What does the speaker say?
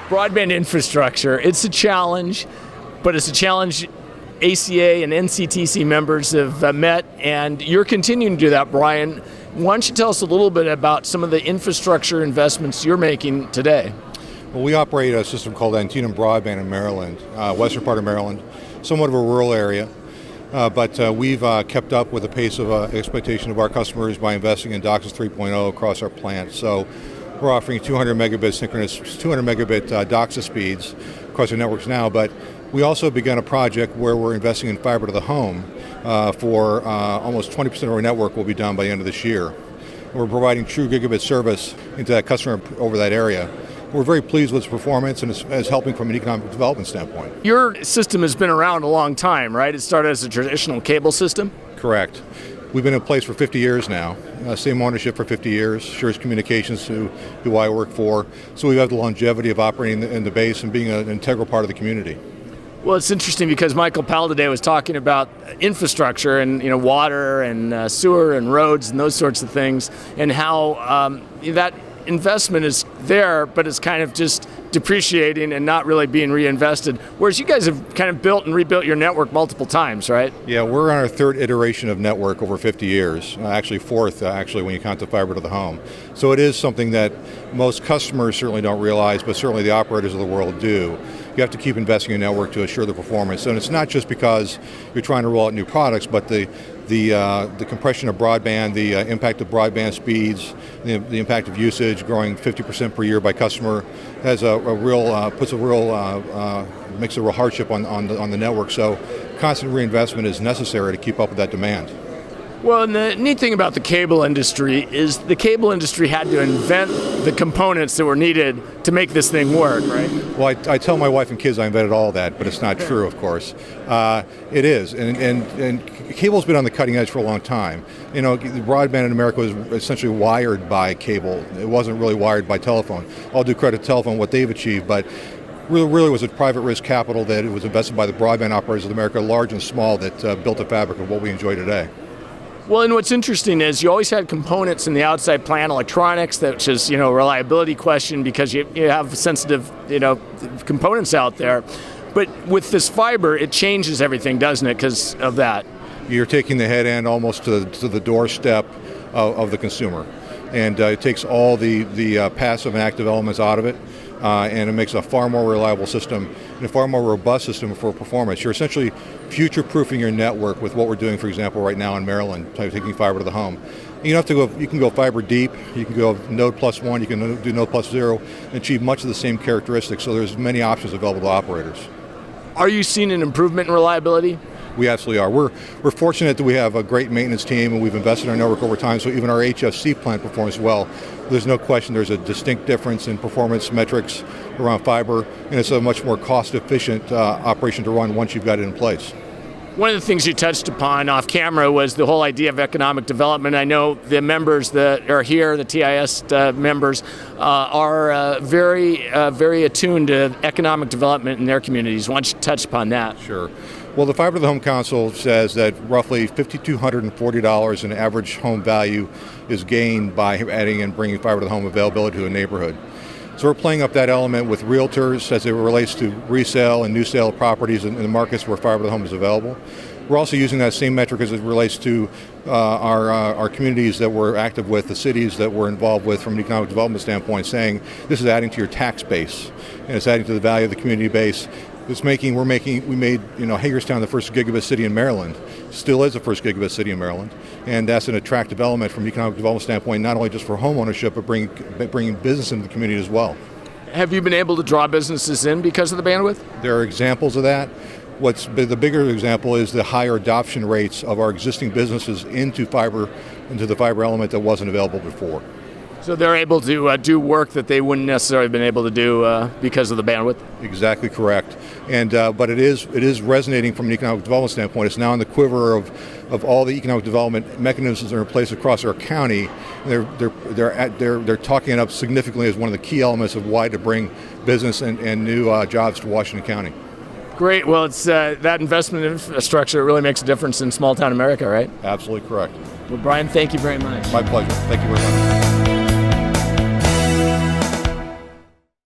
Broadband infrastructure, it's a challenge, but it's a challenge ACA and NCTC members have met, and you're continuing to do that, Bryan. Why don't you tell us a little bit about some of the infrastructure investments you're making today? Well, we operate a system called Anitetam Broadband in Maryland, western part of Maryland, somewhat of a rural area, but we've kept up with the pace of expectation of our customers by investing in DOCSIS 3.0 across our plant. So we're offering 200 megabit synchronous, 200 megabit DOCSIS speeds across our networks now, but we also began a project where we're investing in fiber to the home for almost 20% of our network will be done by the end of this year. We're providing true gigabit service into that customer over that area. We're very pleased with its performance and it's helping from an economic development standpoint. Your system has been around a long time, right? It started as a traditional cable system? Correct. We've been in place for 50 years now. Same ownership for 50 years. Schurz Communications, who I work for. So we have the longevity of operating in the base and being an integral part of the community. Well, it's interesting because Michael Powell today was talking about infrastructure and water and sewer and roads and those sorts of things, and how that investment is there, but it's kind of just depreciating and not really being reinvested. Whereas you guys have kind of built and rebuilt your network multiple times, right? Yeah, we're on our third iteration of network over 50 years. Actually fourth, when you count the fiber to the home. So it is something that most customers certainly don't realize, but certainly the operators of the world do. You have to keep investing in network to assure the performance. And it's not just because you're trying to roll out new products, but the compression of broadband, the impact of broadband speeds, the impact of usage growing 50% per year by customer has makes a real hardship on the network. So constant reinvestment is necessary to keep up with that demand. Well, and the neat thing about the cable industry is the cable industry had to invent the components that were needed to make this thing work, right? Well, I tell my wife and kids I invented all that, but it's not true, of course. It is, and cable's been on the cutting edge for a long time. The broadband in America was essentially wired by cable. It wasn't really wired by telephone. I'll do credit to telephone what they've achieved, but really was a private risk capital that it was invested by the broadband operators of America, large and small, that built the fabric of what we enjoy today. Well, and what's interesting is you always had components in the outside plant, electronics, which is, a reliability question because you have sensitive, components out there. But with this fiber, it changes everything, doesn't it, because of that? You're taking the head end almost to the doorstep of the consumer. And it takes all the passive and active elements out of it. And it makes a far more reliable system and a far more robust system for performance. You're essentially future-proofing your network with what we're doing, for example, right now in Maryland, taking fiber to the home. You don't have to go. You can go fiber deep. You can go node +1. You can do node +0 and achieve much of the same characteristics. So there's many options available to operators. Are you seeing an improvement in reliability? We absolutely are. We're fortunate that we have a great maintenance team and we've invested in our network over time, so even our HFC plant performs well. There's no question there's a distinct difference in performance metrics around fiber, and it's a much more cost-efficient operation to run once you've got it in place. One of the things you touched upon off camera was the whole idea of economic development. I know the members that are here, the TIS members, are very attuned to economic development in their communities. Why don't you touch upon that? Sure. Well, the Fiber to the Home Council says that roughly $5,240 in average home value is gained by adding and bringing fiber to the home availability to a neighborhood. So we're playing up that element with realtors as it relates to resale and new sale properties in the markets where fiber to the home is available. We're also using that same metric as it relates to our communities that we're active with, the cities that we're involved with from an economic development standpoint, saying this is adding to your tax base and it's adding to the value of the community base. We made Hagerstown the first gigabit city in Maryland, still is the first gigabit city in Maryland, and that's an attractive element from an economic development standpoint, not only just for home ownership, but bringing business into the community as well. Have you been able to draw businesses in because of the bandwidth? There are examples of that. The bigger example is the higher adoption rates of our existing businesses into the fiber element that wasn't available before. So they're able to do work that they wouldn't necessarily have been able to do because of the bandwidth? Exactly correct. And but it is resonating from an economic development standpoint. It's now in the quiver of all the economic development mechanisms that are in place across our county. They're talking it up significantly as one of the key elements of why to bring business and new jobs to Washington County. Great. Well, it's that investment in infrastructure really makes a difference in small town America, right? Absolutely correct. Well, Bryan, thank you very much. My pleasure. Thank you very much.